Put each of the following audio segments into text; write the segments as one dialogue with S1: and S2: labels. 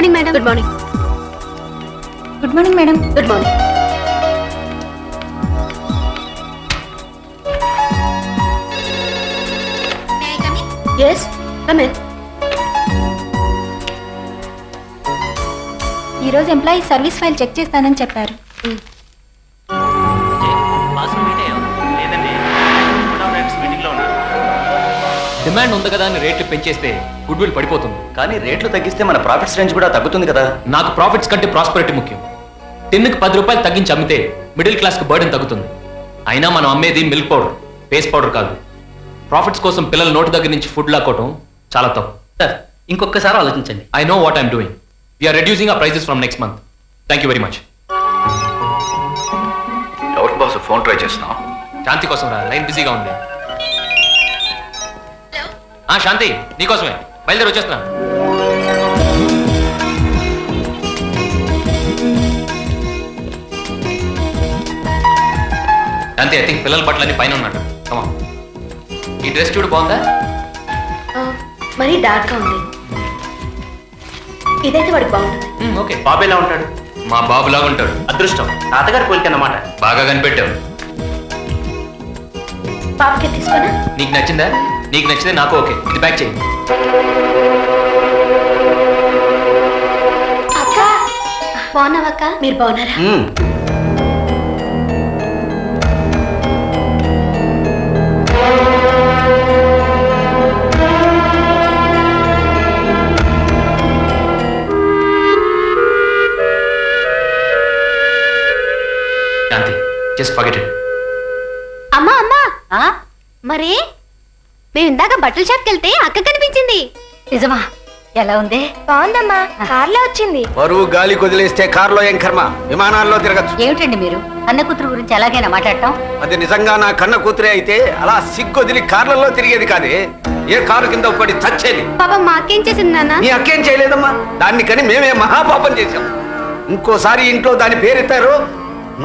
S1: Morning madam. Good morning. Good morning madam. Good morning. Yes come in. ఈరోజు employee service file check చేస్తానని చెప్పారు.
S2: Demand ఉంది కదా అని రేట్లు పెంచేస్తే గుడ్ విల్ పడిపోతుంది.
S3: కానీ రేట్లు తగ్గిస్తే మన ప్రాఫిట్స్ రేంజ్ కూడా తగ్గుతుంది కదా.
S2: నాకు ప్రాఫిట్స్ కంటే ప్రాస్పరిటీ ముఖ్యం. టిన్నుకి 10 రూపాయలు తగ్గించి అమ్మితే మిడిల్ క్లాస్కి బర్డెన్ తగ్గుతుంది. అయినా మనం అమ్మేది మిల్క్ పౌడర్, పేస్ట్ పౌడర్ కాదు. ప్రాఫిట్స్ కోసం పిల్లల నోటి దగ్గర నుంచి ఫుడ్ లాక్కోవటం చాలా తప్పు.
S3: సార్ ఇంకొకసారి ఆలోచించండి.
S2: I know what I'm doing. We're reducing our prices from next month. Thank you very much.
S4: ఎవరికి బాస్ ఫోన్ ట్రై చేస్తున్నావు?
S2: శాంతి కోసం రా, లైన్ బిజీగా ఉంది. శాంతి నీకోసమే, బయలుదేరి వచ్చేస్తున్నాను. శాంతి ఐ థింక్ పిల్లల బట్టలన్నీ పైన ఉన్నట్టు. కమా, ఈ డ్రెస్ చూడు బాగుందా?
S1: మరీ డార్క్ గా ఉంది. ఇదైతే వాడికి బాగుంటుంది.
S2: ఓకే.
S3: బాబు ఎలా ఉంటాడు?
S2: మా బాబులాగా ఉంటాడు.
S3: అదృష్టం, తాతగారు పోలికన్నమాట.
S2: బాగా కనిపెట్టావు.
S1: పాపకి తీసుకోనా?
S2: నీకు నచ్చిందా? నీకు నచ్చితే నాకు ఓకే. ఇది ప్యాక్ చేయి.
S1: అక్క బాగున్నావక్క? మీరు బాగున్నారా?
S2: శాంతి జస్ట్ ఫర్గెట్ ఇట్.
S1: అమ్మా అమ్మా, మరి మేము ఇందాక బట్టల షాప్కి వెళ్తే అక్క కనిపించింది. నిజమా? ఎలా ఉంది? బాగుందమ్మా, కార్లో వచ్చింది.
S5: బరువు గాలి కొదిలేస్తే కారులో ఏం కర్మ, విమానాల్లో తిరగచ్చు.
S1: ఏమిటండి మీరు అన్న కూతురు గురించి అలాగైనా మాట్లాడటం?
S5: అది నిజంగా నా కన్న కూతురే అయితే అలా సిగ్గొదిలి కార్లలో తిరిగేది కాదే, ఏ కారు కింద పడి చచ్చేది.
S1: పాప మా అక్కేం చేసింది నాన్న?
S5: నీ అక్కేం చేయలేదమ్మా, దాన్ని కని మేమే మహాపాపం చేశాం. ఇంకోసారి ఇంట్లో దాని పేరెత్తారు,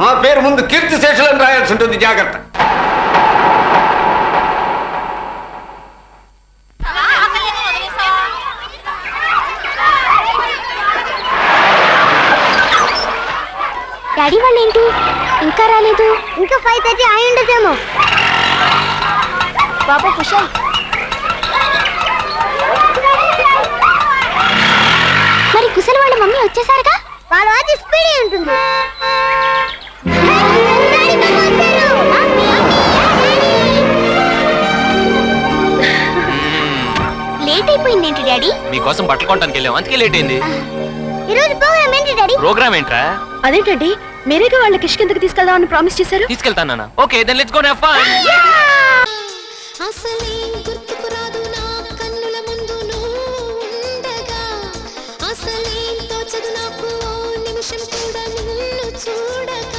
S5: నా పేరు ముందు కీర్తి శేషులను రాయాల్సి ఉంటుంది, జాగ్రత్త.
S1: డాడీ వాళ్ళు ఏంటి ఇంకా రాలేదు? ఇంకా 5:30 అయి ఉండదేమో. బాబా కుషల్, మరి కుశల్ వాళ్ళ మమ్మీ వచ్చేసారుగా? వాళ్ళ వాచి స్పీడ్ ఉంటుంది. లేట్ అయిపోయింది ఏంటి డాడీ?
S2: మీకోసం బట్టలు కొనడానికి వెళ్ళాం, అందుకే లేట్ అయింది.
S1: ఈరోజు ప్రోగ్రామ్ ఏంటి డాడీ?
S2: ప్రోగ్రామ్ ఏంట్రా?
S1: అదేంటండి, మీరేగా వాళ్ళ కిష్కిందకి తీసుకెళ్దామని ప్రామిస్ చేశారు.
S2: తీసుకెళ్తాను నాన్న. Okay then let's go have fun.
S6: అసలేం గుర్తుకు రాదు నా కన్నుల ముందు నువ్వుండగా, అసలేం తోచదు నాకు ఓ నిమిషం కూడా నిన్ను చూడగా.